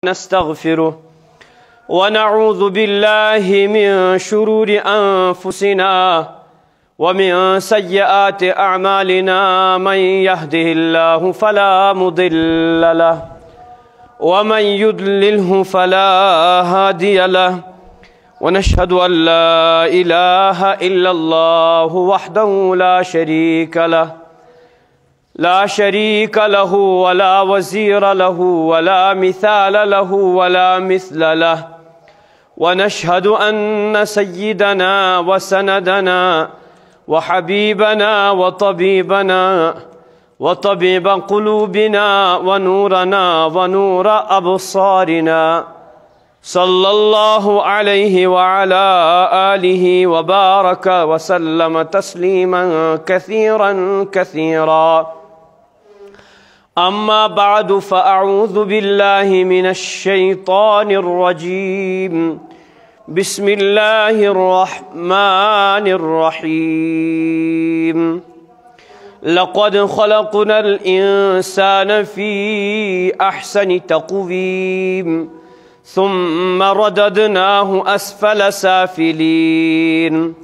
نستغفره ونعوذ بالله من شرور أنفسنا ومن سيئات أعمالنا من يهده الله فلا مضل له ومن يضلله فلا هادي له ونشهد أن لا إله إلا الله وحده لا شريك له ولا وزير له ولا مثال له ولا مثل له ونشهد أن سيدنا وسندنا وحبيبنا وطبيب قلوبنا ونورنا ونور أبصارنا صلى الله عليه وعلى آله وبارك وسلم تسليما كثيرا أما بعد فأعوذ بالله من الشيطان الرجيم بسم الله الرحمن الرحيم لقد خلقنا الإنسان في أحسن تقويم ثم رددناه أسفل سافلين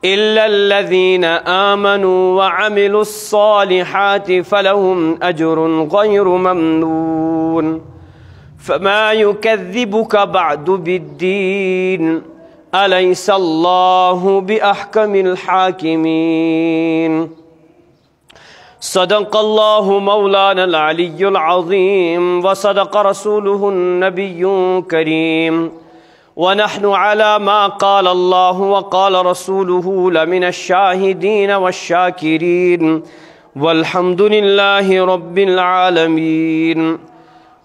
إلا الذين آمنوا وعملوا الصالحات فلهم أجر غير ممنون فما يكذبك بعد بالدين أليس الله بأحكم الحاكمين صدق الله مولانا العلي العظيم وصدق رسوله النبي الكريم ونحن على ما قال الله وقال رسوله لمن الشاهدين والشاكرين والحمد لله رب العالمين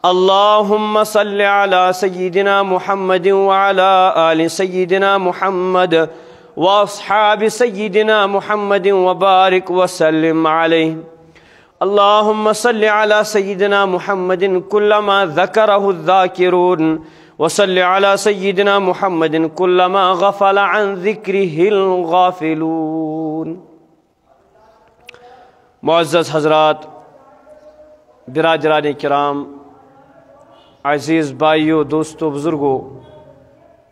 اللهم صل على سيدنا محمد وعلى آل سيدنا محمد وأصحاب سيدنا محمد وبارك وسلم عليه اللهم صل على سيدنا محمد كلما ذكره الذاكرون وصل على سيدنا محمد كلما غفل عن ذكره الغافلون معزز حضرات برادران کرام عزیز بھائیو دوستو بزرگو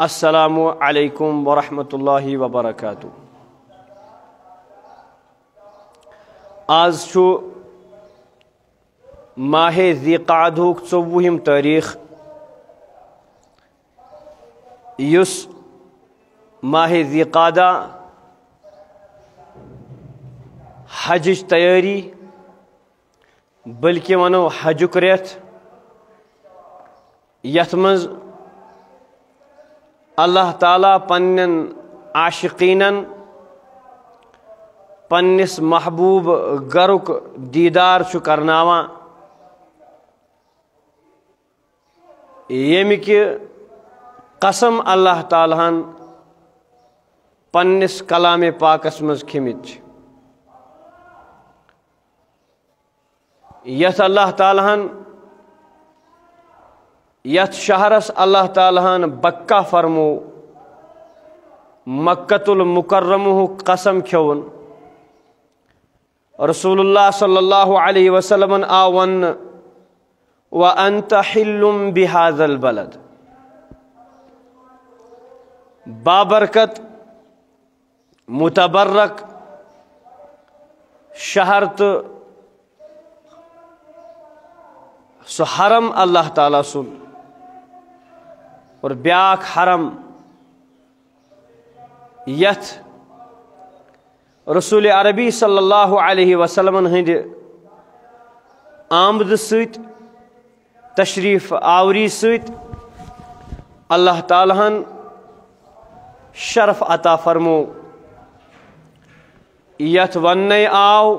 السلام علیکم ورحمۃ اللہ وبرکاتہ آز چھو ماہ ذی قعدہ 24 تاریخ یس ماہ ذی قعدہ حجچ تیاری بلکہ ونو حجک ریت یت مز اللہ تعالیٰ پنن عاشقینن پنس محبوب گرک دیدار چھ کرناوان یمی کہ قسم اللہ تعالیٰ پنس کلام پاکس مز کھمت یت اللہ تعالیٰ یت شہرس اللہ تعالیٰ بکہ فرمو مکۃ المکرمہ قسم کھیون رسول اللہ صلی اللہ علیہ وسلم آون وَأَنْتَ حِلٌّ بِهَذَا الْبَلَدِ بابرکت متبرک شہر تو سو حرم اللہ تعالیٰ سن اور بیاک حرم یت رسول عربی صلی اللہ علیہ وسلم ہند آمد ست تشریف آوری ست اللہ تعالیٰ شرف عطا فرمو یت ون آو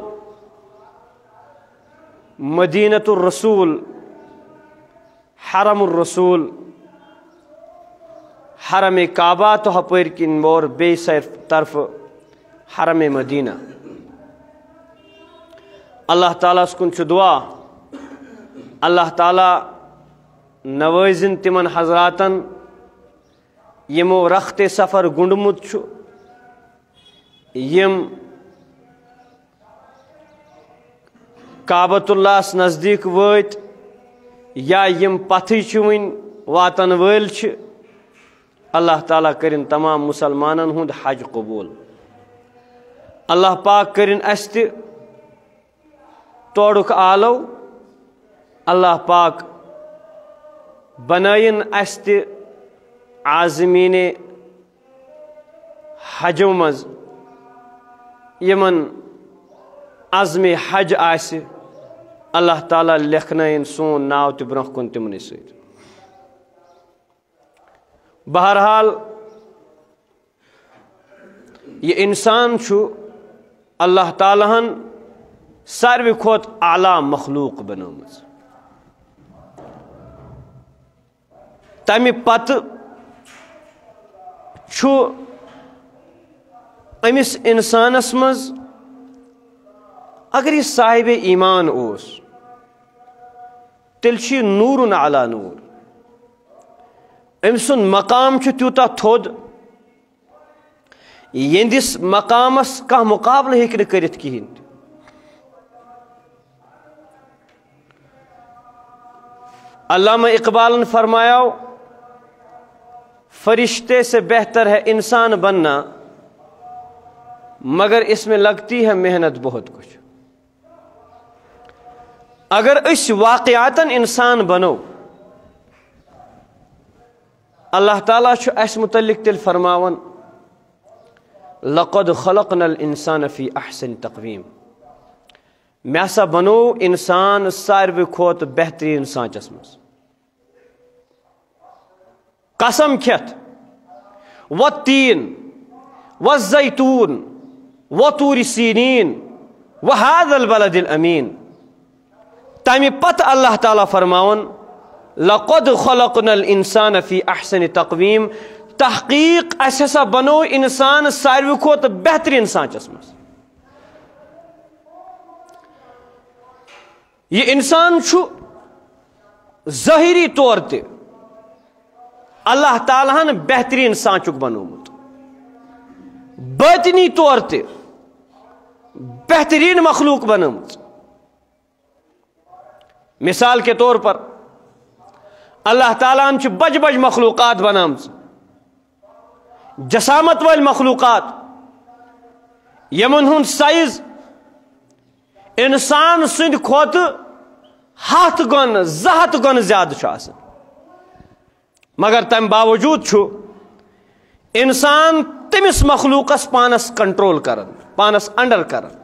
مدینۃ الرسول حرم الرسول حرم کعبہ تو ہپر کن اور بے طرف حرم مدینہ اللہ تعالیٰ کن دعا اللہ تعالیٰ نوازن تمن حضراتن یمو رخت سفر گنڈمت یم کعبۃ اللہ نزدیک وت یا یم پتھٕے چھِ وٕنۍ واتن وٲلۍ چھِ اللہ تعالیٰ کٔرِن تمام مُسلمانن ہُنٛد حج قبوٗل اللہ پاک کٔرِن اَسہِ تہِ تورُک آلو اللہ پاک بنٲیِن اَسہِ تہِ عازمیٖنِ حجو منٛز یِمن عزمِ حج آسہِ اللہ تعالیٰ لیکھنٲیِن سون ناو تہِ برونٛہہ کُن تِمنٕے سۭتۍ بہرحال یہ انسان چھُ اللہ تعالیٰ ہن ساروی کھۄتہٕ اعلیٰ مخلوق بنٲومٕژ تمہِ پتہٕ چھُ أمِس اِنسانس منٛز اگر یہِ صاحبِ ایٖمان اوس تیٚلہِ چھُ یہِ نوٗرُن علیٰ نوٗر أمۍ سُنٛد مقام چھُ تیوٗتاہ تھوٚد یِہنٛدِس مقامس کانٛہہ مُقابلہٕ ہیٚکہِ نہٕ کٔرِتھ کِہیٖنۍ تہِ علامہ اقبالن فرمایا فرشتے سے بہتر ہے انسان بننا مگر اس میں لگتی ہے محنت بہت کچھ اگر أسۍ واقعاتن انسان بنو اللہ تعالیٰ چھُ اَسہِ متعلق تیٚلہِ فرماوان لقد خلقنا الانسان فی احسن تقویم مےٚ ہسا بنوو انسان ساروی کھۄتہٕ بہتریٖن سانچس منٛز قسم کھٮ۪تھ والتین والزیتون وطور سینین وہذا البلد الامین تمہِ پتہٕ اللہ تعالیٰ فرماوان لقد خلقنا الانسان فی احسن تقویم تحقیق اَسہِ ہسا بنوو انسان ساروی کھۄتہٕ بہتریٖن سانچس منٛز یہ انسان چھُ ظٲہری طور تہِ اللہ تعالیٰ ہن بہتریٖن سانچُک بنوومُت باطنی طور تہِ بہتریٖن مخلوق بنٲومٕژ مثال کے طور پر اللہ تعالیٰ ہن چھِ بجہِ بجہِ مخلوقات بنامژٕ جسامت وٲلۍ مخلوقات یِمن ہُنٛد سائز انسان سٕنٛدِ کھۄتہٕ 100 گۄنہٕ 200 گۄنہٕ زیادٕ چھُ آسان مگر تمہِ باوجوٗد چھُ انسان تٔمِس مخلوقس پانس کنٹرول کران پانس انڈر کران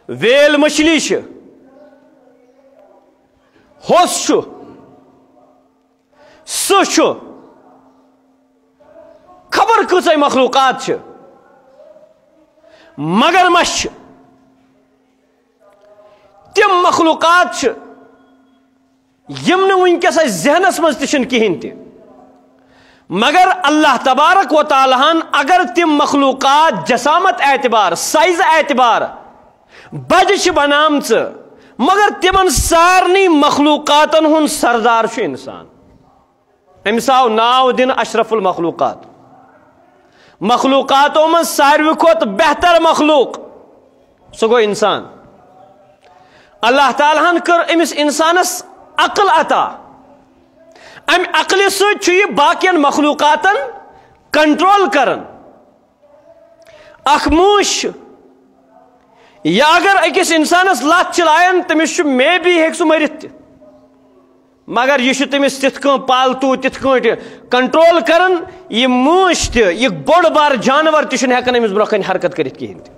ویل مچھلی چھِ ہوٚس چھُ سٕہہ چھُ خبر کۭژاہ مخلوقات چھِ مگر مچھ چھِ تِم مخلوقات چھِ یِم نہٕ وٕنکیٚس اَسہِ ذہنس منٛز تہِ چھِنہٕ کِہیٖنۍ تہِ مگر اللہ تبارک و تعالیٰ ہن اگر تِم مخلوقات جسامت اعتبار سائز اعتبار بجہِ چھِ بنامژٕ مگر تِمن سارنٕے مخلوقاتن ہُنٛد سردار چھُ انسان أمِس آو ناو دِنہٕ اشرف المخلوقات مخلوقاتو منٛز ساروی کھۄتہٕ بہتر مخلوق سُہ گوٚو انسان اللہ تعالیٰ ہن کٔر أمِس انسانس عقل عطا امہِ عقلہِ سۭتۍ چھُ یہِ باقین مخلوقاتن کنٹرول کران اکھ موٗش چھُ یا اگر أکِس انسانس لتھ چھِ لایان تٔمِس چھُ مے بی ہیٚکہِ سُہ مٔرِتھ تہِ مگر یہِ چھُ تٔمِس تِتھ کٔنۍ پالتوٗ تِتھ کٲٹھۍ کنٹرول کران یہِ موٗش تہِ یہِ بوٚڑ بار جانور تہِ چھُنہٕ ہٮ۪کان أمِس برونٛہہ کنہِ حرکت کٔرِتھ کِہیٖنۍ تہِ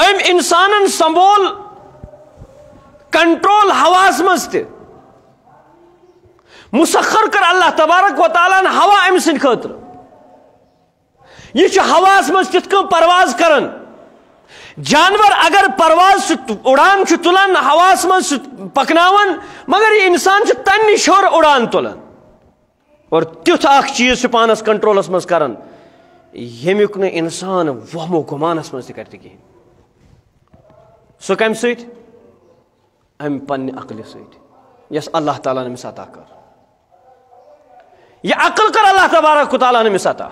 أمۍ انسانن سمبول کنٹرول ہواہس منٛز تہِ مسخر کر اللہ تبارک و تعالیٰ ہن ہوا أمۍ سٕنٛدِ خٲطرٕ یہ چھُ ہواہس منٛز تِتھ کٔنۍ پرواز کران جانور اگر پرواز اڑان چھُ تُلان ہواہس منٛز سُہ پکناوان مگر یہ انسان چھُ تمہِ نِش ہیوٚر اڑان تُلان اور تیُتھ اکھ چیٖز چھُ پانس کنٹرولس منٛز کران ییٚمیُک نہٕ انسان وہمو گُمانس منٛز تہِ کرِ تہِ کِہیٖنۍ سُہ کمہِ سۭتۍ امہِ پننہِ عقلہِ سۭتۍ یۄس اللہ تعالیٰ ہن أمِس عطا کٔر یہ عقل کر اللہ تبارک و تعالیٰ ہن أمِس عطا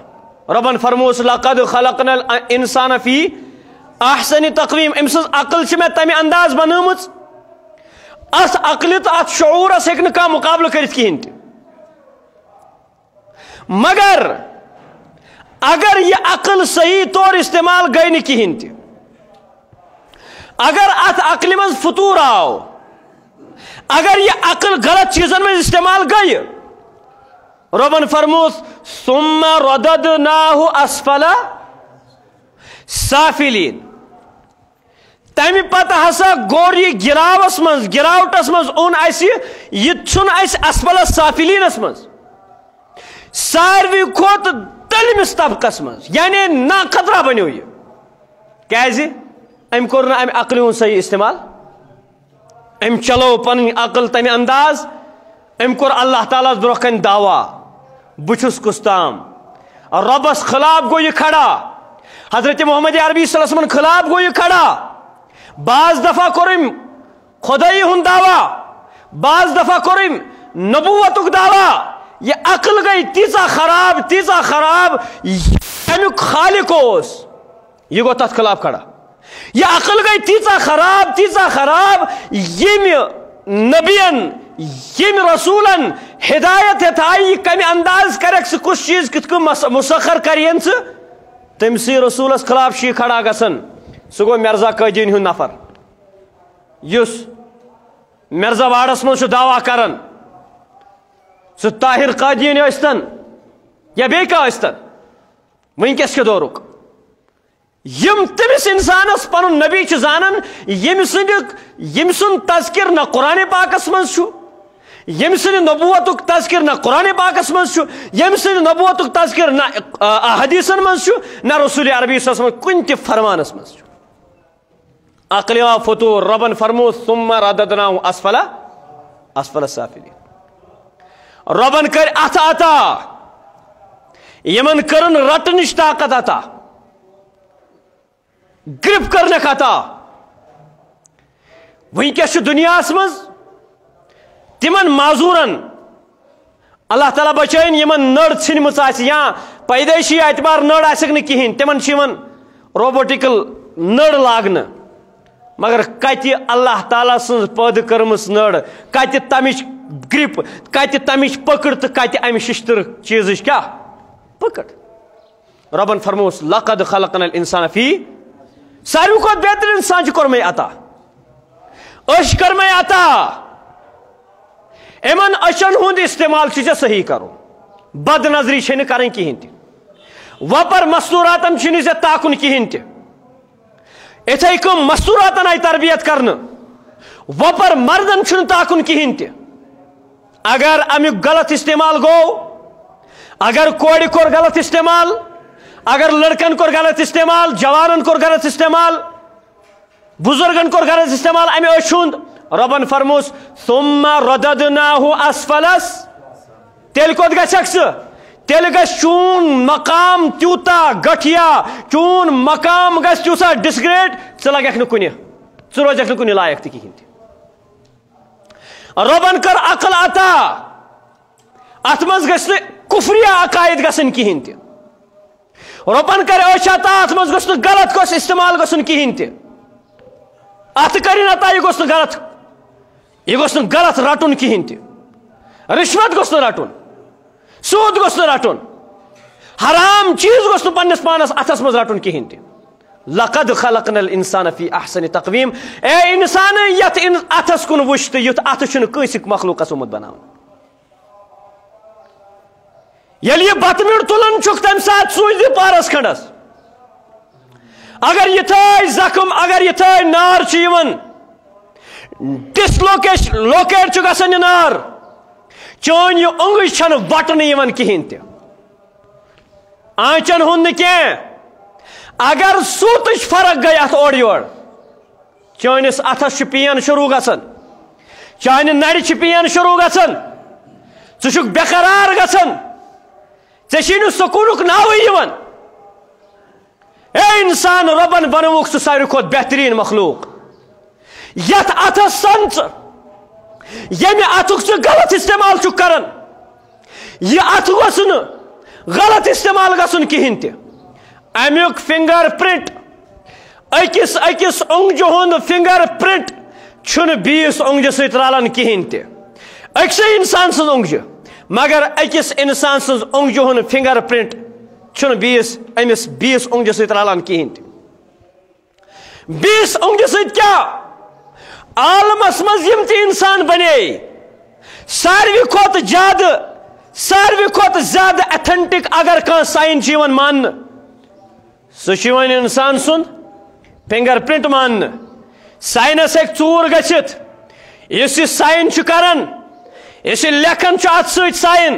ربن فرموس لقد خلقنا الانسان فی احسن تقویم ام سز عقل چھ میں تمہ انداز بنٲمٕژ ات عقل تو ات شعورس ہیٚکہِ نہٕ کانٛہہ مقابلہ کٔرِتھ کِہیٖنۍ تہِ مگر اگر یہ عقل صحیح طور استعمال گئی نہٕ کِہیٖنۍ تہِ اگر ات عقلہِ منٛز فطور آو اگر یہ عقل غلط چیزن میں استعمال گئی ربن فرموس ثم رددناہ اسفل سافلین تمہ پتہ ہسا گور یہ گراوٹس مز اون اس یہ ژھن اس اسفل سافلینس مز ساروی کھوت تلمس طبقس مز یعنی نا خطرہ بنیو یہ کیازِ ام کور نہ ام عقل ہُنٛد صحیح استعمال ام چلو پن عقل تمہ انداز ام کور اللہ تعالیٰ برہ کن دعویٰ بچھس کس تام ربس خلاف گو یہ کھڑا حضرت محمد عربی صلی اللہ علیہ وسلم خلاف گو یہ کھڑا بعض دفعہ کرم خدائی ہن دعویٰ بعض دفعہ کرم نبوتک دعویٰ یہ عقل گئی تیزا خراب امیک خالق اس یہ گو تت خلاف کھڑا یہ عقل گئی تیزا خراب یم نبین یم رسولن ہدایت ہتائی کمی انداز کرک سے کچھ چیز کت کو مسخر کرین سے تم سی رسولس خلاف شی کھڑا گسن سو گو مرزا قیدین ہن نفر یس مرزا واڑس من دعویٰ کرن سو طاہر قادین ٲسۍتن یا بیٚیہِ کانٛہہ ٲسۍتن ونکس کے دورک یم تمس انسانس پن نبی چھ زانن یم سن تذکر نہ قرآن پاکس مز یم سن نبوتک تذکر نہ قرآن پاکس مز یم سن نبوتک تذکر نہ حدیثن مز نہ رسول عربی صلی اللہ علیہ وسلم کن تہ فرمانس مز عقل فطور ربن فرمو ثم رددناہ اسفل سافلین ربن کر ات عطا یمن کرن رٹنچ طاقت عطا گرپ کرنے عطا ونکس دنیا مز تمن معذورن اللہ تعالیٰ بچائن یمن نڑ ژھنمٕژ آسہِ یا پیدائشی اعتبار نڑ آسکھ نہٕ کہین تمن روبوٹیکل نڑ لاگنہٕ مگر کتہِ اللہ تعالیٰ سٕنٛز پٲدٕ کٔرمٕژ نڑ کتہِ تمِچ گرپ کتہِ تمِچ پکڑ تہٕ کتہِ امہِ ششتر چیزٕچ کیاہ پکڑ ربن فرموس لقد خلقنا الانسان فی ساروی کھۄتہٕ بہتر انسان چھ کورمے عطا أچھ کٔرمے عطا امن أچھن ہُنٛد استعمال چھُ صحیح کرُن بد نظری چھنہٕ کرٕنۍ کہیٖنۍ تہِ وپر مستوراتن چھُنہٕ ژےٚ تاکُن کہیٖنۍ تہِ اِتھے کٔنۍ مستوراتن آیہِ تربیت کرنہٕ وپر مردن چھُنہٕ تاکُن کہیٖنۍ تہِ اگر امیُک غلط استعمال گوٚو اگر کورِ کوٚر غلط استعمال اگر لڑکن کور غلط استعمال جوانن کور غلط استعمال بزرگن کور غلط استعمال امہ أچھ ہُنٛد ربن فرموس ثم رددناہ اسفلس تیل کوٚت گژھکھ ژٕ تیل گژھِ چون مقام تیوٗتا گٹھیا چون مقام گژھِ تیوٗتاہ ڈسگریڈ ژٕ لگکھ نہٕ کُنہِ ژٕ روزکھ نہٕ کُنہِ لایق تہِ کہیٖنۍ تہِ ربن کر عقل عطا اتھ منٛز گژھِ نہٕ کفریہ عقائد گژھٕنۍ کہیٖنۍ تہِ ربن کر أچھ عطا ات مز گوٚژھ نہٕ غلط کٲنٛسہِ استعمال گژھُن کہیٖنۍ تہِ اتھ کرن عطا یہ گوٚژھ نہٕ غلط رٹُن کہیٖنۍ تہِ رشوت گوٚژھ نہٕ رٹُن سود گوٚژھ نہٕ رٹُن حرام چیز گوٚژھ نہٕ پننس پانس اتھس مز رٹُن کہیٖنۍ تہِ لقد خلقنا الانسان فی احسن تقویم اے انسان یتھ اتھس کُن وٕچھ تہٕ یُتھ اتھ چھُنہٕ کٲنٛسہِ مخلوقس آمُت بناونہٕ ییٚلہِ یہِ بتہٕ میوٚڑ تُلان چھُکھ تمہِ ساتہٕ سوٗزِ پارس کھنڈس اگر یِتھٲے زخم اگر یِتھٲے نار چھِ یِوان لوکیٹ چھُ گژھان یہِ نار چٲنۍ یہِ اوٚنگٕج چھنہٕ وٹنہٕ یِوان کہیٖنۍ تہِ آنچن ہُنٛد نہٕ کینٛہہ اگر سوٗتٕچ فرق گٔے اتھ اورٕ یورٕ چٲنِس اتھس چھُ پین شروٗع گژھان چانہِ نرِ چھِ پین شروٗع گژھان ژٕ چھُکھ بے قرار گژھان ژےٚ چھی نہٕ سکوٗنُک ناوٕے یِوان اے انسان ربن بنووُکھ ژٕ ساروی کھۄتہٕ بہتریٖن مخلوق یتھ اتھس سن ژٕ ییٚمہِ اتھُک ژٕ غلط استعمال چھُکھ کران یہِ اتھ گوٚژھ نہٕ غلط استعمال گژھُن کہیٖنۍ تہِ امیُک فنگر پرنٹ أکِس اونگجہِ ہُنٛد فِنگر پرنٹ چھُنہٕ بیٚیِس اونگجہِ سۭتۍ رلان کِہیٖنۍ تہِ أکسٕے اِنسان سٕنٛز اونگجہِ مگر أکِس اِنسان سٕنٛز اونگجہِ ہُنٛد فِنگر پرنٹ چھُنہٕ أمِس بیٚیِس اونگجہِ سۭتۍ رلان کِہیٖنۍ تہِ بیٚیِس اونگجہِ سۭتۍ کیٛاہ عالمس منٛز یِم تہِ اِنسان بنے ساروی کھۄتہٕ زیادٕ ایتھنٹِک اگر کانٛہہ ساین چھُ یِوان ماننہٕ سُہ چھُ یِوان اِنسان سُنٛد فِنگر پرنٹ ماننہٕ ساینس ہیٚکہِ ژوٗر گٔژھِتھ یُس یہِ ساین چھُ کران یُس یہِ لیکھان چھُ اتھ سۭتۍ ساین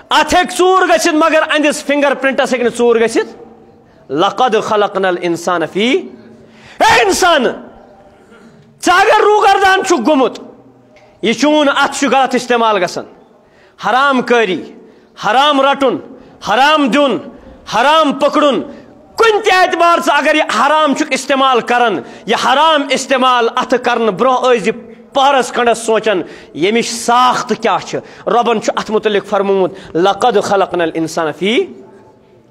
اتھ ہیٚکہِ ژوٗر گٔژھِتھ مگر أہنٛدِس فِنگر پرنٹس ہیٚکہِ نہٕ ژوٗر گٔژھِتھ لقد خلقنا الانسان فی اے انسان ژٕ اگر روٗگردان چھُکھ گوٚمُت یہِ چون اتھ چھُ غلط استعمال گژھان حرام کٲری حرام رٹُن حرام دیُن حرام پکڑُن کُنہِ تہِ اعتبار ژٕ اگر یہِ حرام چھُکھ استعمال کران یہِ حرام استعمال اتھٕ کرنہٕ برونٛہہ ٲسۍ زِ پہرس کھنڈس سونچان ییٚمِچ ساخت کیٛاہ چھِ رۄبن چھُ اتھ متعلق فرمومُت لقد خلقنا الانسان فی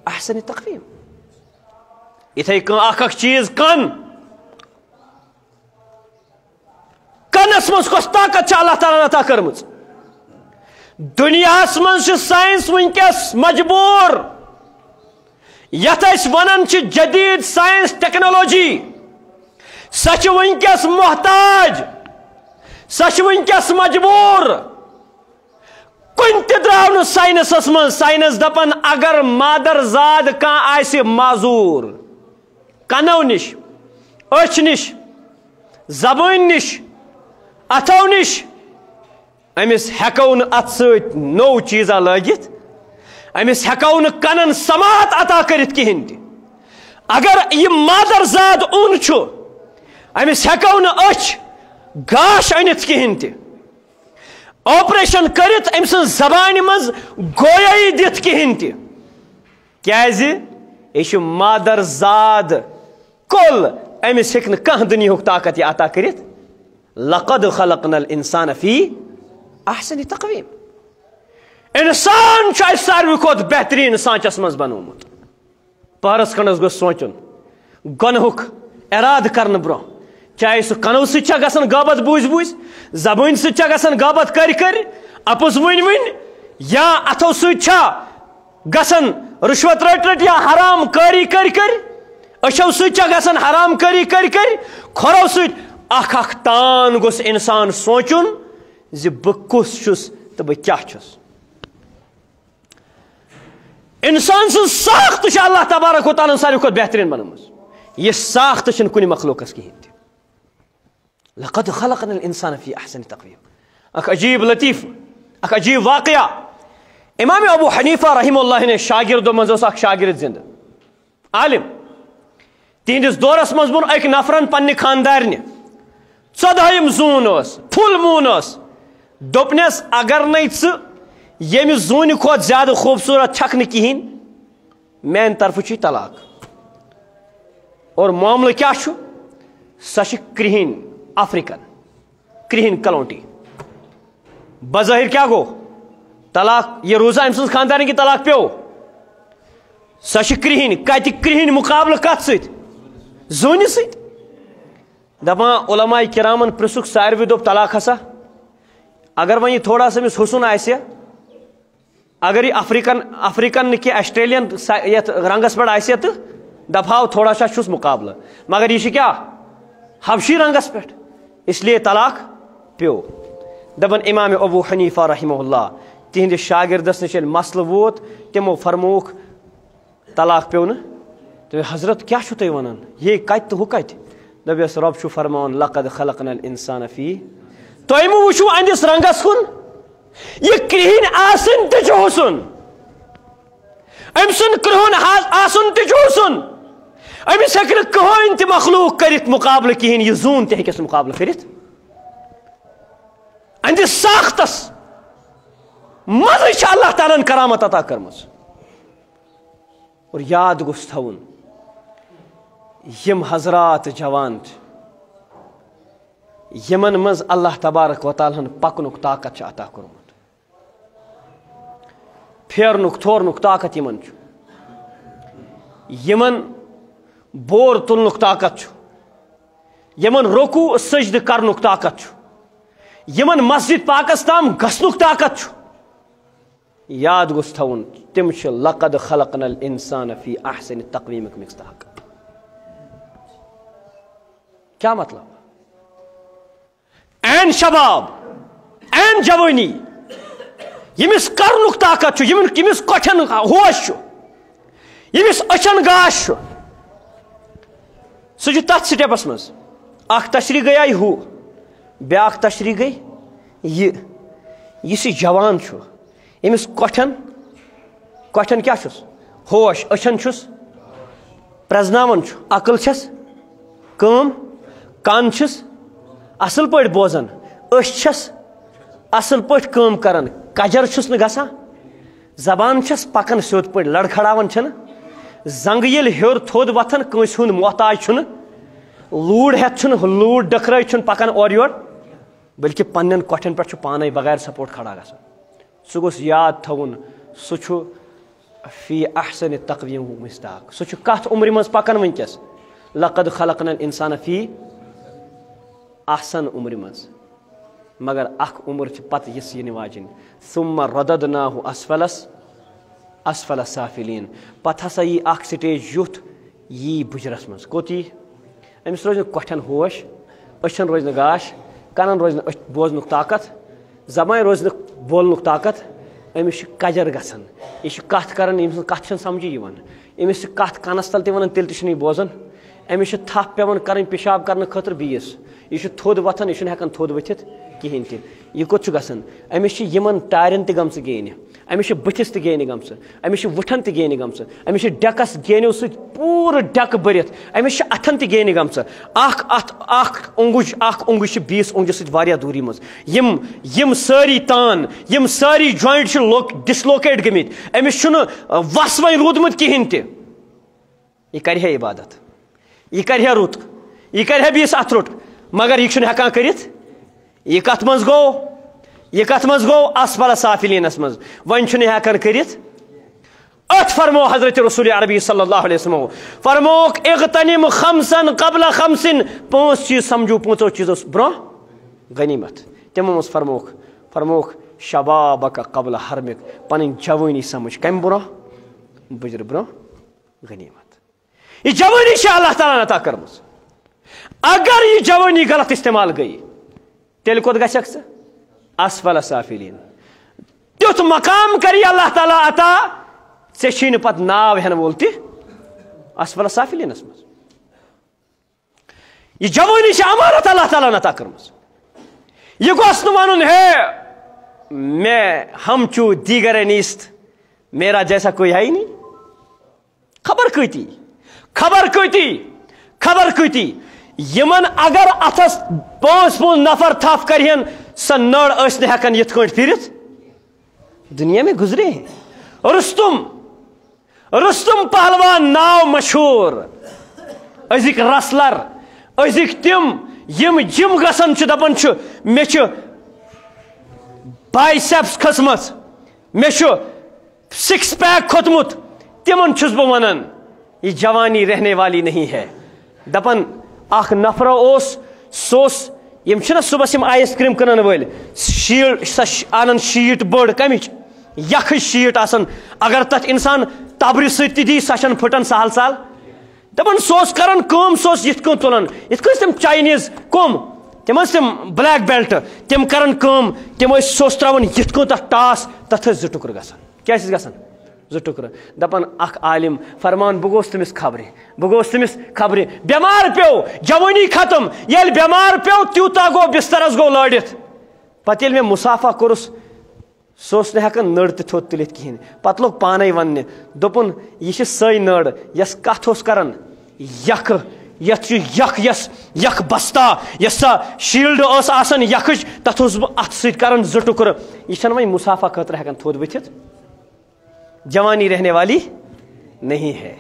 احسن تقویم یِتھے کٔنۍ اکھ چیٖز کنس منٛز کۄس طاقت چھِ اللہ تعالیٰ عطا کٔرمٕژ دُنیاہس منٛز چھُ ساینس وٕنکیٚس مجبوٗر یتھ أسۍ ونان چھِ جدیٖد ساینس ٹیکنالوجی سۄ چھِ وٕنکیٚس محتاج سۄ چھِ وٕنکیٚس مجبوٗر کُنہِ تہِ درٛاو نہٕ ساینسس منٛز ساینس دپان اگر مادر زاد کانٛہہ آسہِ معذوٗر کنو نِش أچھ نِش زبٲنۍ نِش اتھو نِش أمِس ہیٚکو نہٕ اتھ سۭتۍ نوٚو چیٖزا لٲگِتھ أمِس ہیٚکو نہٕ کنن سماعت عطا کٔرِتھ کِہیٖنۍ تہِ اگر یہِ مادر زاد اوٚن چھُ أمِس ہیٚکو نہٕ أچھ گاش أنِتھ کِہیٖنۍ تہِ آپریشن کٔرِتھ أمۍ سٕنٛز زبانہِ منٛز گویایی دِتھ کِہیٖنۍ تہِ کیٛازِ یہِ چھُ مادر زاد کُل أمِس ہیٚکہِ نہٕ کانٛہہ دُنیہُک طاقت یہِ عطا کٔرِتھ لقد خلقنا الانسان فی احسن تقویم انسان چھُ اَسہِ ساروی کھۄتہٕ بہتریٖن سانچس منٛز بنومُت پہرس کھنڈس گوٚژھ سونچُن گۄنہُک ارادٕ کرنہٕ برونٛہہ چاہے سُہ کنو سۭتۍ چھا گژھان غٲبت بوٗزۍ بوٗزۍ زبٲنۍ سۭتۍ چھا گژھان غٲبت کٔرۍ کٔرۍ اپُز ؤنۍ یا اتھو سۭتۍ چھا گژھان رُشوت رٔٹۍ رٔٹۍ یا حرام کٲری کٔرۍ کٔرۍ أچھو سۭتۍ چھا گژھان حرام کٲری کٔرۍ کٔرۍ کھۄرو سۭتۍ اکھ تان گوٚژھ انسان سونچُن زِ بہٕ کُس چھُس تہٕ بہٕ کیٛاہ چھُس انسان سٕنٛز ساخت چھِ اللہ تبارک و تعالیٰ ساروی کھۄتہٕ بہتریٖن بنٲومٕژ یہِ ساخت چھِنہٕ کُنہِ مخلوقس کِہیٖنۍ تہِ لقد خلقنا الانسان فی احسن تقویم اکھ عجیب لطیف اکھ عجیب واقعہ امام ابو حنیفہ رحمہ اللہ ہٕنٛدِ شاگردو منٛز اوس اکھ شاگرد زندٕ عالم تِہنٛدِس دورس منٛز ووٚن أکۍ نفرن پننہِ خاندارنہِ 14ہِم زوٗن ٲس فُل موٗن ٲس دوٚپنس اگر نَے ژٕ ییٚمہِ زوٗنہِ کھۄتہٕ زیادٕ خوٗبصوٗرت چھکھ نہٕ کِہیٖنۍ میانہِ طرفہٕ چھُے طلاق اور معاملہٕ کیٛاہ چھُ سۄ چھِ کرٛہِنۍ افریٖکن کرٛہِنۍ کلونٹی بظٲہِر کیٛاہ گوٚو طلاق یہِ روٗزا أمۍ سٕنٛز خاندارنہِ کہِ طلاق پیوٚو سۄ چھِ کرٛہِنۍ کتہِ کرٛہِنۍ مُقابلہٕ کتھ سۭتۍ زوٗنہِ سۭتۍ دپان علماء کرامن پرژھُکھ ساروی دوٚپ طلاق ہسا اگر وۄنۍ یہِ تھوڑا سا أمِس حُسُن آسہِ اگر یہِ افریٖکن نہٕ کینٛہہ آسٹریلین یتھ رنگس پٮ۪ٹھ آسہِ تہٕ دپہاو تھوڑا سا چھُس مُقابلہٕ مگر یہِ چھُ کیٛاہ حبشی رنگس پٮ۪ٹھ اس لیے طلاق پیوٚو دپان امام ابو حنیفہ رحمہ اللہ تِہنٛدِس شاگردس نِش ییٚلہِ مسلہٕ ووت تِمو فرمووُکھ طلاق پیوٚو نہٕ تہٕ حضرت کیٛاہ چھُو تُہۍ ونان یے کتہِ تہٕ ہُہ کتہِ دپیس رۄب چھُ فرماوان لقد خلقنا الانسان فی تُہۍ مہٕ وٕچھِو أہنٛدِس رنگس کُن یہِ کرٛہِنۍ آسٕنۍ تہِ چھُ حُسُن أمۍ سُنٛد کرٛہُن آسُن تہِ چھُ حُسُن أمِس ہیٚکہِ نہٕ کٕہٕنۍ تہِ مخلوٗق کٔرِتھ مُقابلہٕ کِہیٖنۍ یہِ زوٗن تہِ ہیٚکٮ۪س مُقابلہٕ کٔرِتھ أہنٛدِس ساختس منٛزٕے چھِ اللہ تعالیٰ ہن کرامت عطا کٔرمٕژ اور یاد گوٚژھ تھاوُن یِم حضرات جوان چھِ یِمن منٛز اللہ تبارک و تعالیٰ ہن پکنُک طاقت چھُ عطا کوٚرمُت پھیرنُک تھورنُک طاقت یِمن چھُ یِمن بور تُلنُک طاقت چھُ یمن رکوع سجدہ کرنک طاقت چھُ, یمن مسجد پاکس تام گژھنک طاقت چھُ, یاد گوٚژھ تھاوُن تِم چھِ لقد خلقنا الانسان فی احسن تقویمک مستحق. کیا مطلب؟ این شباب, این جوانی, یمس کرنک طاقت چھُ, یمس کۄٹھٮ۪ن ہوش چھُ, یمس أچھن گاش چھُ, سُہ چھُ تتھ سٹیپس منٛز. اکھ تشریح گٔے آیہِ ہُہ, بیاکھ تشریح گٔے یہِ, یُس یہِ جوان چھُ ییٚمِس کۄٹھٮ۪ن کیٛاہ چھُس ہوش, أچھن چھُس پرٛزناوان چھُ, عقل چھس کٲم, کان چھُس اصل پٲٹھۍ بوزان, أچھ چھس اصل پٲٹھۍ کٲم کران, کجر چھُس نہٕ گژھان, زبان چھس پکان سیوٚد پٲٹھۍ, لڑکھڑاوان چھنہٕ, زنگہٕ ییٚلہِ ہیوٚر تھوٚد وۄتھان کٲنٛسہِ ہُنٛد محتاج چھُنہٕ, لوٗڈ ہٮ۪تھ چھُنہٕ لوٗڈ ڈٔکھرٲے چھُنہٕ پکان اورٕ یور, بلکہِ پننٮ۪ن کۄٹھٮ۪ن پٮ۪ٹھ چھُ پانے بغیر سپورٹ کھڑا گژھان. سُہ گوٚژھ یاد تھاوُن سُہ چھُ فی احسن تقویمک مستحق. سُہ چھُ کتھ عمرِ منٛز پکان وٕنکٮ۪س, لقد خلقنا الانسان فی احسن عمرِ منٛز, مگر اکھ عمر چھِ پتہٕ یِژھ یِنہٕ واجیٚنۍ, ثم رددناہ اسفل سافلین, پتہٕ ہسا یی اکھ سٹیج یُتھ یی بُجرس منٛز. کوٚت یی؟ أمِس روزِ نہٕ کۄٹھٮ۪ن ہوش, أچھن روزِ نہٕ گاش, کنن روزِ نہٕ بوزنُک طاقت, زبانہِ روزِ نہٕ بولنُک طاقت, أمِس چھُ کجر گژھان, یہِ چھُ کتھ کران ییٚمہِ سٕنٛز کتھ چھنہٕ سمجھی یِوان, أمِس چھِ کتھ کانس تل تہِ ونان تیٚلہِ تہِ چھُنہٕ یہِ بوزان, أمِس چھِ تھپھ پیٚوان کرٕنۍ پِشاب کرنہٕ خٲطرٕ بیٚیِس, یہِ چھُ تھوٚد وۄتھان, یہِ چھُنہٕ ہٮ۪کان تھوٚد ؤتھِتھ کہیٖنۍ تہِ. یہِ کوٚت چھُ گژھان؟ أمِس چھِ یِمن ٹارٮ۪ن تہِ گٔمژٕ گینہِ, أمِس چھِ بٕتھِس تہِ گینہِ گٔمژٕ, أمِس چھِ وٕٹھن تہِ گینہِ گٔمژٕ, أمِس چھِ ڈٮ۪کس گینیو سۭتۍ پوٗرٕ ڈٮ۪کہٕ بٔرِتھ, أمِس چھِ اتھن تہِ گینہِ گٔمژٕ, اکھ اوٚنٛگُج چھِ بیٚیِس اوٚنٛگجہِ سۭتۍ واریاہ دوٗری منٛز, یِم سٲری تان, یِم سٲری جویِنٹ چھِ ڈسلوکیٹ گٔمٕتۍ, أمِس چھُنہٕ وس وۄنۍ روٗدمُت کہیٖنۍ تہِ. یہِ کرِ ہے عبادت, یہِ کرِ ہے رُت, یہِ کرِ ہے بیٚیِس اتھ روٚٹ, مگر یہِ چھُنہٕ ہٮ۪کان کٔرِتھ. یہِ کتھ منٛز گوٚو اسفل سافلینس منٛز, وۄنۍ چھُنہٕ ہٮ۪کان کٔرِتھ. اتھ فرمو حضرت رسول عربی صلی اللہ علیہ وسلم, فرموک اغتنم خمسن قبل خمسن, 5 چیٖز سمجھو 5 چیٖزو برونٛہہ غنیمت. تِمو منٛز فرموک شبابک قبل حرمک, پنٕنۍ جوٲنی سمجھ کمہِ برونٛہہ؟ بُجرٕ برونٛہہ غنیمت. یہِ جوٲنی چھِ اللہ تعالیٰ عطا کٔرمٕژ, اگر یہِ جوٲنی غلط استعمال گٔیے تیٚلہِ کوٚت گژھکھ ژٕ؟ اسفل سافلین. تیُتھ مقام کری اللہ تعالیٰ عطا, ژےٚ چھُے نہٕ پتہٕ ناو ہٮ۪نہٕ وول تہِ اسفل سافلینس منٛز. یہِ جوٲنی چھِ امانت اللہ تعالیٰ عطا کٔرمٕژ. یہِ گوٚژھ نہٕ ونُن ہے میں ہم چھُ دیٖگر نیٖست, میرا جیسا کوئی ہے نہیں. خبر کۭتی یِمن اگر اتھس 5 نفر تھپھ کرہن, سۄ نٔر ٲسۍ نہٕ ہٮ۪کان یِتھ کٲٹھۍ پھِرِتھ. دُنیا میں گُزرے ہیں. رستم پہلوان ناو مشہوٗر, أزِکۍ رسلر, أزِکۍ تِم یِم جِم گژھان چھِ, دپان چھِ مےٚ چھِ بایسیپس کھٔژمٕژ, مےٚ چھُ 6 پیک کھوٚتمُت, تِمن چھُس بہٕ ونان یہِ جوانی رہنے والی نہیں ہے. دپان اکھ نفر اوس, سُہ اوس, یِم چھِنہ صبحس یِم آیس کریم کٕنن وٲلۍ, سۄ انان شیٖٹ بٔڑ, کمِچ یکھٕچ شیٖٹ آسان, اگر تتھ انسان تبرِ سۭتۍ تہِ دی سۄ چھنہٕ پھٕٹان سہل سہل. دپان سُہ اوس کران کٲم, سُہ اوس یِتھ کٔنۍ تُلان, یِتھ کٔنۍ تِم چاینیٖز کٕم, تِم ٲسۍ تِم بلیک بیلٹ, تِم کران کٲم, تِم ٲسۍ سُہ اوس تراوان یِتھ کٔنۍ تتھ ٹاس, تتھ ٲسۍ 2 ٹُکرٕ گژھان. کیٛاہ ٲسۍ گژھان؟ 2 ٹُکرٕ. دپان اکھ عالم فرمان بہٕ گوٚوُس تٔمِس خبرِ, بٮ۪مار پیوٚو, جوٲنی ختم, ییٚلہِ بٮ۪مار پیوٚو تیوٗتاہ گوٚو بسترس گوٚو لٲڑِتھ. پتہٕ ییٚلہِ مےٚ مُسافا کوٚرُس, سُہ اوس نہٕ ہٮ۪کان نٔر تہِ تھوٚد تُلِتھ کِہینۍ. پتہٕ لوٚگ پانے وننہِ, دوٚپُن یہِ چھِ سۄے نٔر یۄس کتھ اوس کران یکھ, یتھ چھُ یکھ بستا, یۄس سۄ شیٖلڈ ٲس آسان یکھٕچ, تتھ اوسُس بہٕ اتھٕ سۭتۍ کران 2 ٹُکرٕ. یہِ چھنہٕ وۄنۍ مُسافا خٲطرٕ ہٮ۪کان تھوٚد ؤتھِتھ. جوانی رہنے والی نہیں ہے,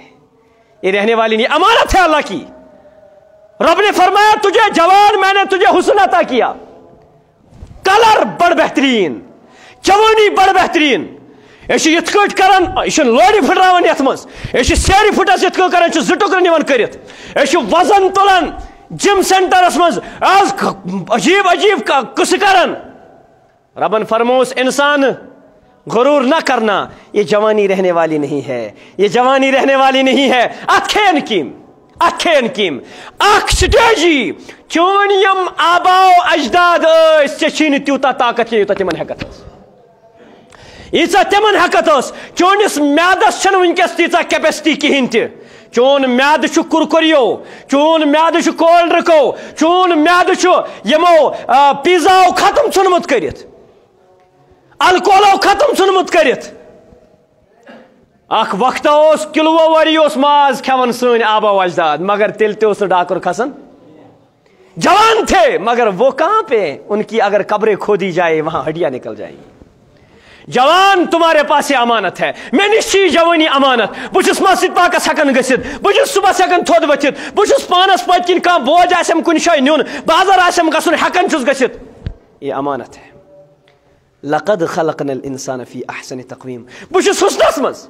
یہ رہنے والی نہیں, امانت ہے اللہ کی. رب نے فرمایا تجھے جوان میں نے تجھے حسن عطا کیا, کلر بڑ بہترین, جوانی بڑ بہترین. یہ چھِ یِتھ کٲٹھۍ کران, یہِ چھُنہٕ لورِ پھٕٹراوان یتھ منٛز, یہِ چھِ سیرِ پھٕٹس یِتھ کٲٹھۍ کران, چھِ 2 ٹُکرٕ نِوان کٔرِتھ, یہِ چھُ وزن تُلان, جم سینٹرس مز آز عجیب عجیب قصہ کرن ربن فرموس انسان غرور نہ کرنا یہ جوانی رہنے والی نہیں ہے یہ جوانی رہنے والی نہیں ہے اتھین کیم اخ سٹیجی چون یم آباؤ اجداد ژے تیوتا طاقت یوتا تمن ہیکت ییژا تمن ہیکت چونس میادس چھن ونکس تیژا کیپیسٹی کہین تہ چون میاد کرکریو چون میاد کولڈ ڈرنکو چون میاد یمو پیزاو ختم ژھنمت کرت الکولو ختم ژھنمت کرت اخ وقت کلو وری ماز کھیون سن آبا اجداد مگر تیل تہ ڈاکر کھسن جوان تھے مگر وہ کہاں پہ ان کی اگر قبریں کھودی جائے وہاں ہڈیاں نکل جائیں گی جوان تمہارے پاس یہ امانت ہے میں نشی جوانی امانت بس مسجد پاکس ہکن گھت بس صبح ہکن تھود ورتھ بس پانس پت کن کھانا بوجھ آسم کن جائے نیون بازر آسم گھن ہکن چھس گھت یہ امانت ہے لقد خلقنا الانسان فی احسن تقویم بس حسنس مز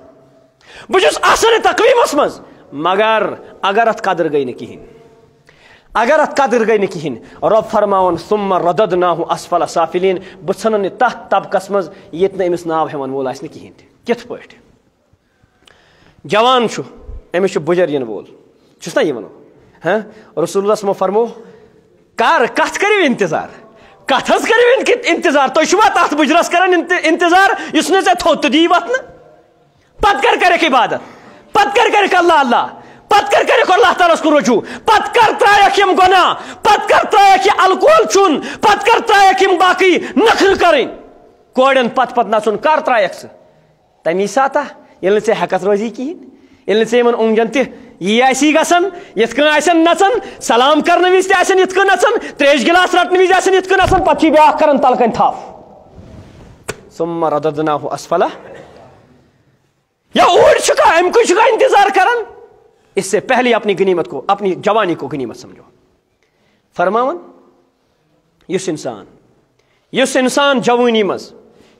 بس احسن تقویمس مز مگر اگر ات قدر گئی نا کہین اگر ات قدر گئی نا کہین رب فرماون ثم رددناه اسفل سافلین بہ ژھنن تحت طبقس مز یت نہ امس ناو ہیون وول آسہ کہین کت پٲٹھۍ جوان چھُ امس چھُ بُجر ین وول چھُس نا یہ ونو ہاں رسول اللہ صلی فرمو کر کت کٔرِو انتظار کت حظ کٔرِو انتظار تُہۍ چھُوا تتھ بُجرس کران انتظار یُس نہٕ ژےٚ تھوٚد تہِ دی وتھنہٕ پت کرک عبادت پت کرک اللہ اللہ پت کرک اللہ تعالیٰ کن رجوع پت کر ترائک یم گناہ پت کر ترائک یہ الکول چون پت کر ترائک یم باقی نخر کریں کوڑن پت نچن کر ترائک سہ تمی ساتہ یل ژے ہیکت روزی کہین یل ژے یمن اونگجن تہ یہ آسی گژھن یت کن آسن نژن سلام کرنے وز تہ آسن یت کن نژن تریش گلاس رٹنے وز آسن یت کن نژن پتہ چھ بیاکھ کرن تلکن تھاپ ثم رددناه اسفل یا اوڑ چکا ام کو چکا انتظار کرن اس سے پہلے اپنی غنیمت کو اپنی جوانی کو غنیمت سمجھو فرماون یس انسان جوانی مز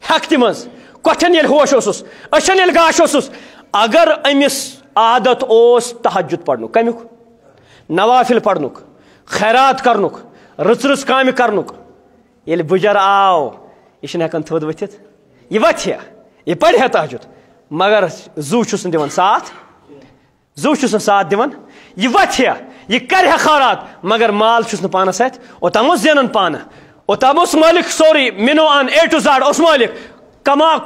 ہیکتہ مز کٹھن یل ہوش اوسس اچھن یل گاش اوسس اگر امس عادت اوس تہجد پڑھنک کمیک نوافل پڑھنک خیرات کرنک رٕژ کامہ کرنک یل بُجر آو یہ چھنہ ہیکان تھوٚد ؤتھِتھ یہ وتھِ یہ پرِ تہجد مگر زو چھُس نہٕ دِوان ساتھ دِوان یہ وتھِ یہ کرِ خیرات مگر مال چھُس نہٕ پانس اتھِ اوٚتام اوس زینان پانہٕ اوٚتام اوس مٲلک سورُے مِنو آن اے ٹو زڈ اوس مٲلک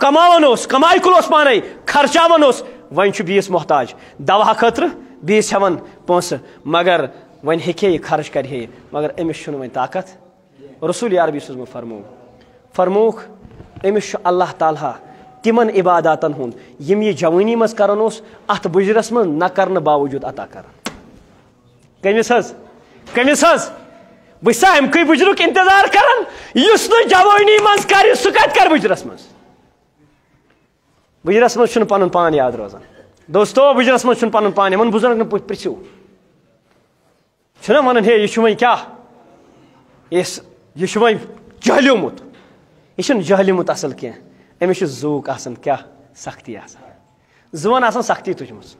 کماوان اوس کماے کُل اوس پانے خرچاوان اوس وۄنۍ چھُ بیٚیِس محتاج دوا خٲطرٕ بیٚیِس ہٮ۪وان پونٛسہٕ مگر وۄنۍ ہیٚکہِ ہے یہِ خرچ کرِ ہے یہِ مگر أمِس چھُنہٕ وۄنۍ طاقت رسول عربی صٲبن فرمووُکھ أمِس چھُ اللہ تعالیٰ تمن عباداتن ہند یم یہ جوانی مز کران اس ات بُجرس من نہ کرنے باوجود عطا کران کمس بس امکے بُجرک انتظار کران یس نہ جوانی مز کر سہ کت کر بُجرس مز پن پان یاد روزان دوستو بُجرس مز پن پان ان بزرگ پرژھو چھنا ونان ہے یہ وۄنۍ کیاہ یہ وۄنۍ جہلیومُت یہ چھُنہٕ جہلیومُت اصل کینٛہہ امس زوک آسان کیا سختی آسان زون آسان سختی تجمژ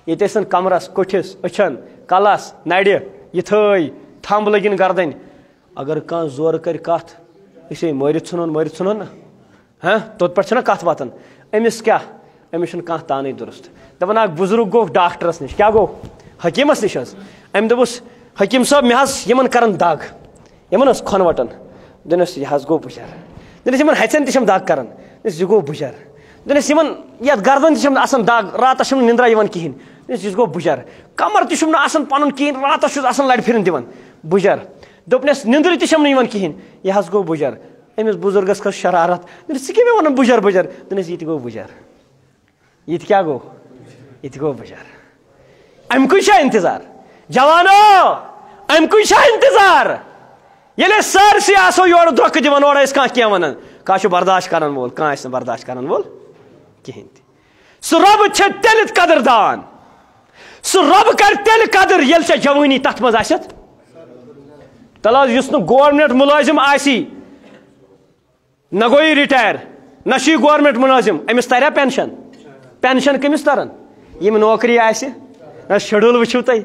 یہ ٲسِن کمرس کوٹھس أچھن کلس نڑِ یتھٲے تھمب لگن گردن اگر کانٛہہ زورٕ کرِ کتھ اسے مٲرِتھ ژھٕنُن نا ہاں توٚت پٮ۪ٹھ چھنا کتھ واتان امس کیا امس چھُنہٕ کانٛہہ تانے درست دپان اکھ بزرگ گوٚو ڈاکٹرس نش کیا گوٚو حکیمس نش حظ أمۍ دوٚپُس حکیٖم صٲب مےٚ حظ یِمن کران دگ یِمن ٲس کھۄنوٹن دوٚپنس یہِ حظ گوٚو بُجر دوٚپنس یِمن ہژٮ۪ن تہِ چھم دگ کران یہ گو بُجر دوٚپنس یمن یتھ گردن تہِ چھم نہٕ آسان دگ راتس چھم نندرا یِوان کہین دوٚپنس یہِ گوٚو بُجر کمر تہِ چھُم نہٕ آسان پنُن کہین راتس چھُس آسان لڑِ پھرن دِوان بُجر دوٚپنس نندر تہِ چھم نہٕ یِوان کہین یہِ حظ گوٚو بُجر أمِس بُزرگس کھٔژ شرارت دوٚپنس ژٕ کیٛاہ مےٚ ونان بُجر دوٚپنس یہِ تہِ گوٚو بُجر یہ تہِ کیٛاہ گوٚو یہ تہِ گوٚو بُجر امکُے چھا انتظار جوانو امکُے چھا انتظار ییٚلہِ أسۍ سٲرسٕے آسو یورٕ دھوکہٕ دِوان اورٕ ٲسۍ کانٛہہ کینٛہہ ونان کانٛہہ چھُ برداشت کرن وول کانٛہہ آسہِ نہٕ برداشت کرن وول کہین تہِ سُہ رۄب چھِ تیٚلہِ قدردان سُہ رۄب کرِ تیٚلہِ قدر ییٚلہِ ژےٚ جوٲنی تتھ منٛز آسٮ۪تھ تل حظ یُس نہٕ گورمنٹ مُلٲزِم آسی نہ گوٚو یہِ رِٹایر نہ چھُ یہِ گورمنٹ مُلٲزِم أمِس تریا پینشن کٔمِس تران ییٚمہِ نوکری آسہِ شیڈول وچھو تھی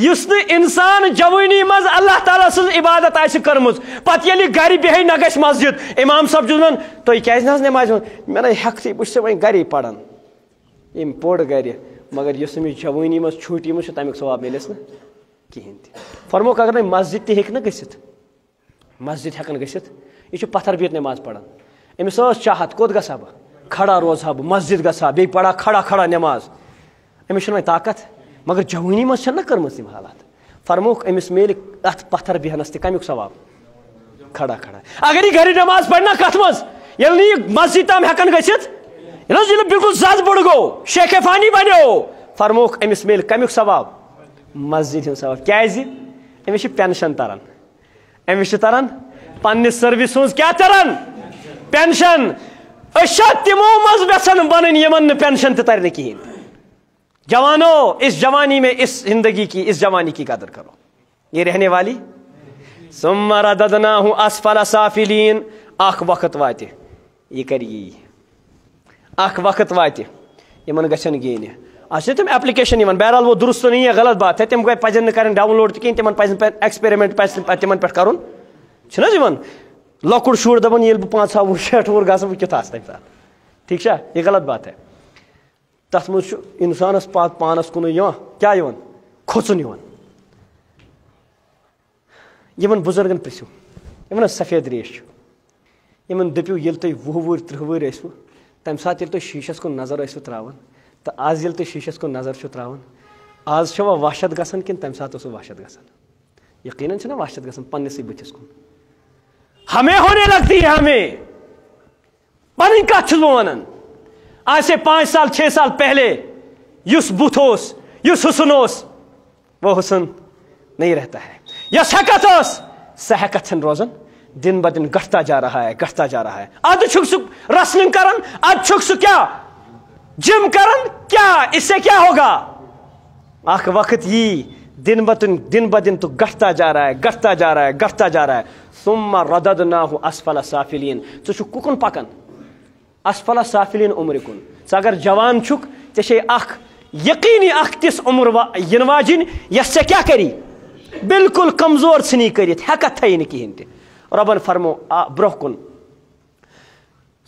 یس انسان جوانی مز اللہ تعالیٰ سن عبادت آسہ کرمز پتہ ییٚلہِ گھر بیہی نہ گژھِ مسجد امام صاحب چھُس ونان تُہۍ کیازِ نہ حظ نماز مےٚ نہ ہیٚکتھٕے بہٕ چھُس وۄنۍ گھرے پران أمۍ پوٚر گھرِ مگر یُس أمِس جوانی مز چھُٹی منٛز چھُ تمیُک ثواب مِلٮ۪س نہٕ کِہیٖنۍ تہِ فرموک اگر نہٕ مسجد تہِ ہیٚکہِ نہٕ گٔژھِتھ مسجد ہٮ۪کان گٔژھِتھ یہِ چھُ پتھر بِہِتھ نماز پران أمِس ٲس چاہت کوٚت گژھٕ ہا بہٕ کھڑا روزٕ ہا بہٕ مسجد گژھٕ ہا بیٚیہِ پرا کھڑا کھڑا نماز أمِس چھُنہٕ وۄنۍ طاقت مگر جوانی مز چھنہٕ کٔرمٕژ یِم حالات فرموک أمِس میلہِ اتھ پتھر بیہنس تہِ کمیُک ثواب کھڑا کھڑا اگر یہِ گھرِ نماز پرِ نا کتھ منٛز ییٚلہِ نہٕ یہِ مسجد تام ہٮ۪کان گٔژھِتھ ییٚلہِ بالکل زد بوٚڑ گوٚو شیخ فانی بنیو فرموک أمِس میلہِ کمیُک ثواب مسجد ہُنٛد ثواب کیازِ أمِس چھِ پینشن تران أمِس چھِ تران پننہِ سٔروِس ہٕنٛز کیاہ تران پینشن أسۍ چھا تِمو منٛز یژھان بنٕنۍ یِمن نہٕ پینشن تہِ ترِ نہٕ کِہیٖنۍ جوانو اس جوانی میں اس زندگی کی اس جوانی کی قدر کرو یہ رہنے والی ثم رددناہ اسفل سافلین اخ وقت واتہِ یہ کر یی اخ وقت واتہِ یمن گژھن گینہِ آج چھِ تِم ایپلِکیشن یِوان بہرحال وہ درست نہیں ہے غلط بات ہے تِم پزن نہٕ کرٕنۍ ڈاوُن لوڈ تہِ کِہیٖنۍ تِمن پزن ایکسپیرمنٹ پزِ تِمن پٮ۪ٹھ کرُن چھُنہ حظ یِوان لۄکُٹ شُر دپان ییٚلہِ بہٕ 5 وُہُر 6 وُہُر گژھٕ بہٕ کیُتھ آسہٕ تمہِ ساتہٕ ٹھیٖک چھا یہ غلط بات ہے تتھ منٛز چھُ انسانس پانس کُنُے یِوان کیاہ یِوان کھوژُن یِوان یِمن بُزرگن پرژھِو یِمن حظ سفید ریش چھُ یِمن دٔپِو ییٚلہِ تُہۍ 20 وُہٕرۍ 30 وُہٕرۍ ٲسوٕ تمہِ ساتہٕ ییٚلہِ تُہۍ شیٖشس کُن نظر ٲسوٕ تراوان تہٕ آز ییٚلہِ تُہۍ شیٖشس کُن نظر چھِو تراوان آز چھوا وحشت گژھان کِنہٕ تمہِ ساتہٕ اوسوٕ وحشت گژھان یقیٖنن چھِنہ وحشت گژھان پننسٕے بٕتھِس کُن ہمیں ہونے لگتی ہے ہمیں پنٕنۍ کتھ چھُس بہٕ ونان آج سے 5 سال 6 سال پہلے یس بُتھ اوس یس حسن اوس وہ حسن نہیں رہتا ہے یس حیکت اوس سہ حیکت چھنہٕ روزان دن بدن گھٹتا جا رہا ہے گھٹتا جا رہا ہے اد چھُکھ سُہ رسلنگ کران اد چھُکھ سُہ کیا جم کران کیا اس سے کیا ہوگا اخ وقت یی دن بدن تو گھٹتا جا رہا ہے گھٹتا جا رہا ہے گھٹتا جا رہا ہے ثم رددناہ اسفل سافلین ژٕ چھُکھ کُکُن پکان اسفل سافلین عمر کن ژٕ اگر جوان چھُکھ ژےٚ چھے اکھ یقینی اکھ تِژھ عمر ینہٕ واجِنۍ یس ژےٚ کیاہ کری بالکل کمزور ژھٕنی کٔرِتھ ہیکتھ تھایی نہٕ کِہیٖنۍ تہِ رۄبن فرمو برونٛہہ کُن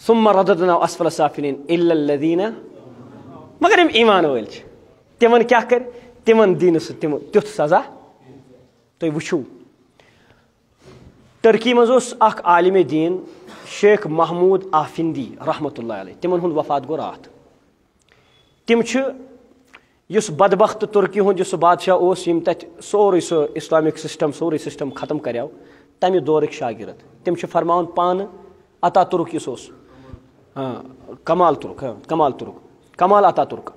ثم رددناہ اسفل سافلین الا الذین مگر یِم ایمان وٲلۍ چھِ تِمن کیاہ کرِ تِمن دی نہٕ سُہ تیُتھ سزا تُہۍ وٕچھِو ٹرکی منٛز اوس اکھ عالمِ دیٖن شیخ محموٗد آفندی رحمتہ اللہ علیہ تِمن ہُنٛد وفات گوٚو راتھ تِم چھِ یُس بدبخت ترکی ہُنٛد یُس سُہ بادشاہ اوس یِم تتہِ سورُے سُہ اسلامک سسٹم سورُے سسٹم ختم کریو تمہِ دورٕکۍ شاگرد تِم چھِ فرماوان پانہٕ اتا تُرک یُس اوس کمال اتا تُرک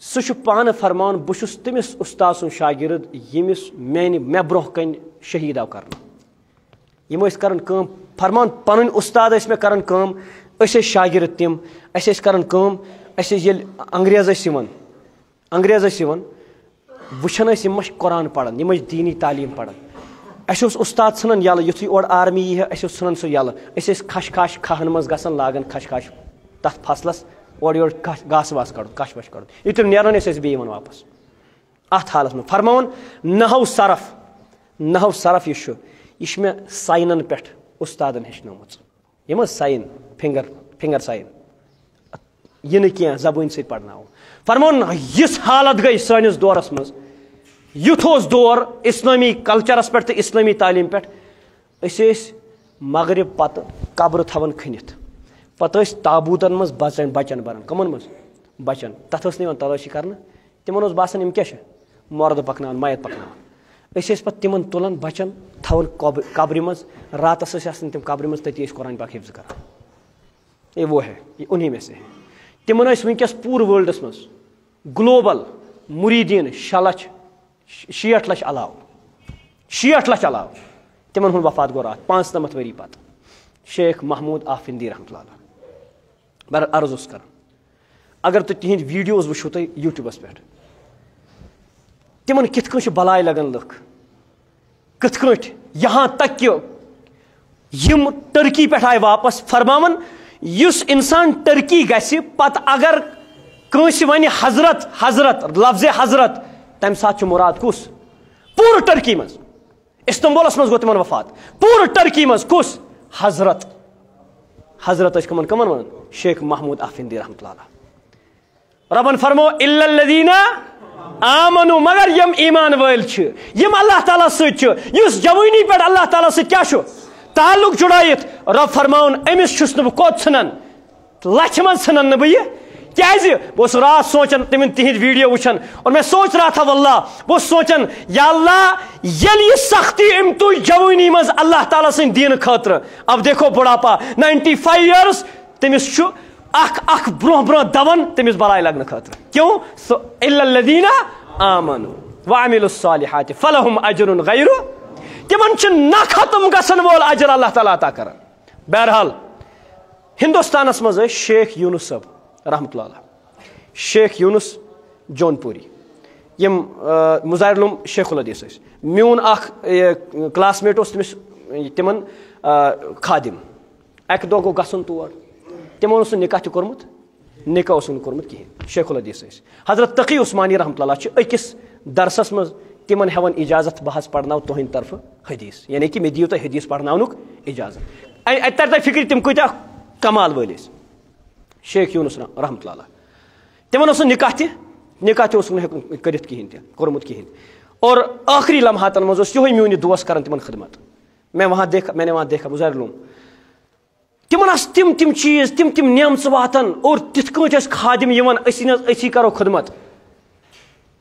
سُہ چھُ پانہٕ فرماوان بہٕ چھُس تٔمِس اُستاد سُنٛد شاگرد ییٚمِس مےٚ برونٛہہ کنہِ شہیٖد آو کرنہٕ یِم ٲسۍ کران کٲم فرمان پنٕنۍ اُستاد ٲسۍ مےٚ کران کٲم أسۍ ٲسۍ شاگرد تِم أسۍ ٲسۍ کران کٲم أسۍ ٲسۍ ییٚلہِ انگریز ٲسۍ یِوان وٕچھان ٲسۍ یِم ما چھِ قرآن پران یِم ٲسۍ دیٖنی تعلیٖم پران اَسہِ اوس اُستاد ژھٕنان یَلہٕ یُتھُے اورٕ آرمی یی ہا اَسہِ اوس ژھٕنان سُہ یَلہٕ أسۍ ٲسۍ کھش کھہن منٛز گژھان لاگان کھش تتھ فصلس اورٕ یورٕ گاسہٕ واسہٕ کڑُن کش وش کڑُن یِتھُے تِم نیران ٲسۍ بیٚیہِ یِوان واپس اتھ حالس منٛز فرماوان نحو صرف یُس چھُ یہِ چھُ مےٚ ساینن پٮ۪ٹھ اُستادن ہیٚچھنٲومٕژ یِم حظ ساین فِنگر ساین یہِ نہٕ کینٛہہ زبٲنۍ سۭتۍ پرناوو فرماوُن یِژھ حالت گٔے سٲنِس دورس منٛز یُتھ اوس دور اسلٲمی کلچرس پٮ۪ٹھ تہٕ اسلٲمی تعلیٖم پٮ۪ٹھ أسۍ ٲسۍ مغرب پتہٕ قبرٕ تھاوان کھٔنِتھ پتہٕ ٲسۍ تابوٗتن منٛز بچن بران کمن منٛز بچن تتھ ٲس نہٕ یِوان تلٲشی کرنہٕ تِمن اوس باسان یِم کیاہ چھِ مردٕ پکناوان میت پکناوان أسۍ ٲسۍ پتہٕ تِمن تُلان بچن تھاوان قبرِ منٛز راتس ٲسۍ آسان تِم قبرِ منٛز تٔتی ٲسۍ قرآن پاک حِفظ کران یہ وہ ہے یہ انہی میں سے ہے تِمن ٲسۍ وٕنکیٚس پوٗرٕ وٲلڈس منٛز گلوبل مُریٖدیٖن 6 لچھ علاوٕ تِمن ہُنٛد وفات گوٚو راتھ 95 ؤری پتہٕ شیخ محموٗد آفندی رحمتہ اللہ بہر عرض اوس کران اگر تُہۍ تِہنٛدۍ ویٖڈیوز وٕچھِو تُہۍ یوٗٹیوٗبس پٮ۪ٹھ تِمن کِتھ کٔنۍ چھِ بلاے لگان لُکھ کِتھ کٲٹھۍ یہاں تک کہ یِم ٹرکی پٮ۪ٹھ آیہِ واپس فرماوان یُس انسان ٹرکی گژھِ پتہٕ اگر کٲنٛسہِ وَنہِ حضرت لفظِ حضرت تم سات مراد کس پور ٹرکی مز استنبولس مز گو تمن وفات پور ٹرکی مز کس حضرت کمن ون شیخ محمود آفندی رحمۃ اللہ علیہ ربن فرمو الا الذین آمنوا مگر یم ایمان ویل یم اللہ تعالیٰ ست جوانی پہ اللہ تعالیٰ ست کیا تعلق جڑائت رب فرماؤن امس چھس نہ کوت ژھنان لچھ من ژھنان نہ بہ کیازِ بہت رات سوچان تمن تہند ویڈیو وچھان اور میں سوچ رہا تھا واللہ بہت سوچان یا اللہ یل یہ سختی ام تو جوانی مز اللہ تعالیٰ سن دین خاطر اب دیکھو بڑھاپا 95 ایئرس تمس چھ اخ برہ دون تمس بلائی لگنے خاطر کیوں الا الذین آمنوا وعملوا الصالحات فلهم اجر غیر تمن چھ نہ ختم گژھن وول اجر اللہ تعالیٰ عطا کران. بہرحال ہندوستانس مز شیخ یونس صاحب رحمۃ اللہ علیہ شیخ یونس جون پوری یم مظاہر العلوم شیخ الحدیث میون اخ کلاس میٹ اس تمس تمن خادم اکہ دہ گو گھن تور تمو نکاح تہ کورمت نکاح اس کورمت کہین شیخ الحدیث حضرت تقی عثمانی رحمۃ اللہ اکس درسس مز تمن ہیوان اجازت بہ پڑھناو تہند طرف حدیث یعنی کہ مے دیو تہ حدیث پڑھناونک اجازت ات تر تہ فکر تم کتیا کمال وٲلۍ ٲسۍ شیخ یونس رحمۃ اللہ علیہ تمن اس نکاح تہ اس کرت کہین تہ کورمت کہین اور آخری لمحاتن مز یہ میون دوست کران تمن خدمت میں نے وہاں دیکھا مظاہر العلوم تمن تم چیز تم نعمت واتان اور تتھ کٲٹھۍ ٲسۍ خادم یوان أسی کرو خدمت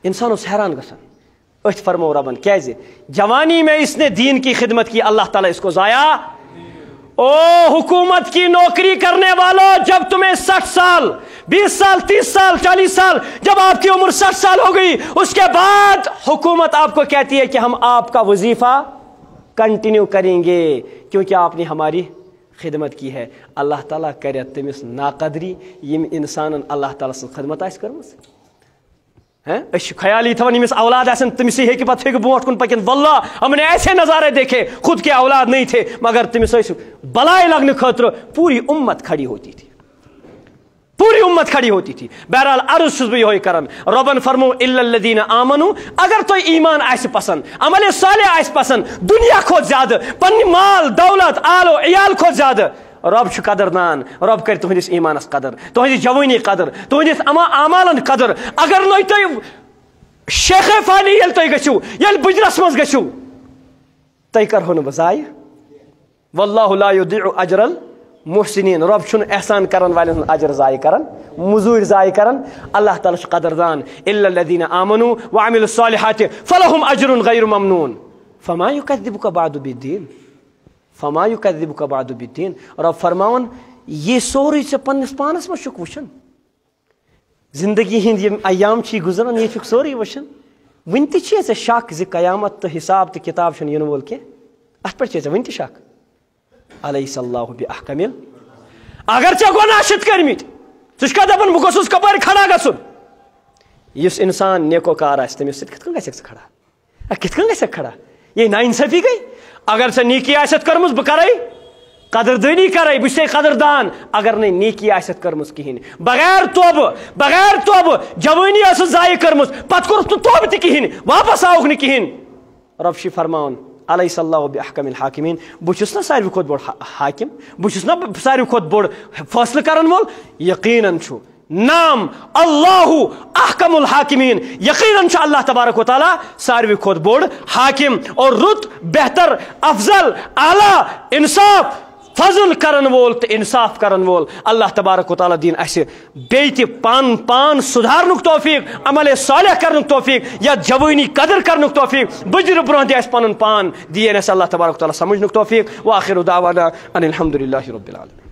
انسان اس حیران گژھان اتھ فرمو ربن کیازِ جوانی میں اس نے دین کی خدمت کی اللہ تعالیٰ اس کو ضائع او حکومت کی نوکری کرنے والوں جب تمہیں 60 سال 20 سال 30 سال 40 سال جب آپ کی عمر 60 سال ہو گئی اس کے بعد حکومت آپ کو کہتی ہے کہ ہم آپ کا وظیفہ کنٹینیو کریں گے کیونکہ آپ نے ہماری خدمت کی ہے اللہ تعالیٰ کرے تمس ناقدری یم انسان اللہ تعالیٰ سن خدمت آس کرمس خیالی تھوان یمس اولاد آسن تمس ہیکہ پتہ ہیکہ برونٹ کن پکن واللہ ہم نے ایسے نظارے دیکھے خود کے اولاد نہیں تھے مگر تمس بلائی لگنے خاطر پوری امت کھڑی ہوتی تھی پوری امت کھڑی ہوتی تھی. بہرحال عرض چھس بہ یہ کران ربن فرمو الا الذین آمنوا اگر تو ایمان آس پسند عمل صالح آس پسند دنیا کھوت زیادہ پن مال دولت آل و عیال کھوت زیادہ رب قدردان رب کر تہندس ایمانس قدر تہندس جوانی قدر تہندس اعمالن قدر اگر نہ تھی شیخ فانی یل تھی گھو یل بجرس مز گھو تھی کرو نا بہ ضائع واللہ لا یضیع اجر المحسنین رب چھن احسان کرن والن اجر ضائع کرن مزور ضائع کرن اللہ تعالی قدردان الا الذین آمنوا وعملوا الصالحات فلهم اجر غیر ممنون فما یکذبک بعد بالدین فما یکذبک بعد بالدین رب فرماون یہ سوری سے پنس پانس مہ چھک وچھن زندگی ہند یم ایام چھ گزران یہ چھک سوری وچھن ون تہ چھ ژے شک ز قیامت تہ حساب تہ کتاب چھن ین وول کی ات پہ چھ ژے ون تہ شک الیس اللہ باحکم اگر ژے گناہ چھت کرمت ژٕ چھکھا دپان بہ گوٚژھُس کپٲرۍ کھڑا گژھُن یُس انسان نیکو کار آسہِ تٔمِس سۭتۍ کِتھ کٔنۍ گژھکھ ژٕ کھڑا کِتھ کٔنۍ گژھکھ کھڑا یہ ناانصافی گئی اگر ژےٚ نیکی آسٮ۪تھ کٔرمٕژ بہٕ کرے قدردٲنی کرے بہٕ چھُسے قدردان اگر نہٕ نیکی آسٮ۪تھ کٔرمٕژ کِہیٖنۍ بغیر توبہٕ جوٲنی ٲسٕس ضایع کٔرمٕژ پتہٕ کوٚرُتھ نہٕ توبہٕ تہِ کِہیٖنۍ واپس آوُکھ نہٕ کِہیٖنۍ رب چھُ فرماوان الیس اللہ باحکم الحاکمین بہ چھُس نا ساروی کھۄتہٕ بوٚڑ حاکم بہ چھُس نا ساروی کھۄتہٕ بوٚڑ فٲصلہٕ کرن وول یقیناً چھُ نام اللہ احکم الحاکمین یقیناً چھُ اللہ تبارک و تعالیٰ ساروی کھۄتہٕ بوٚڑ حاکم اور رُت بہتر افضل اعلیٰ انصاف فضل کرن وول تو انصاف کرن وول اللہ تبارک و تعالیٰ دین اسہ بیٚیہِ تہِ پان سدھارنُک توفیق عمل صالح کرنُک توفیق یا جوانی قدر کرنُک توفیق بجر برونٛہہ دِ اسہِ پنُن پان دِیِن اسہِ اللہ تبارک و تعالیٰ سمجھنُک توفیق وآخر دعوانا ان الحمد للہ رب العالمین.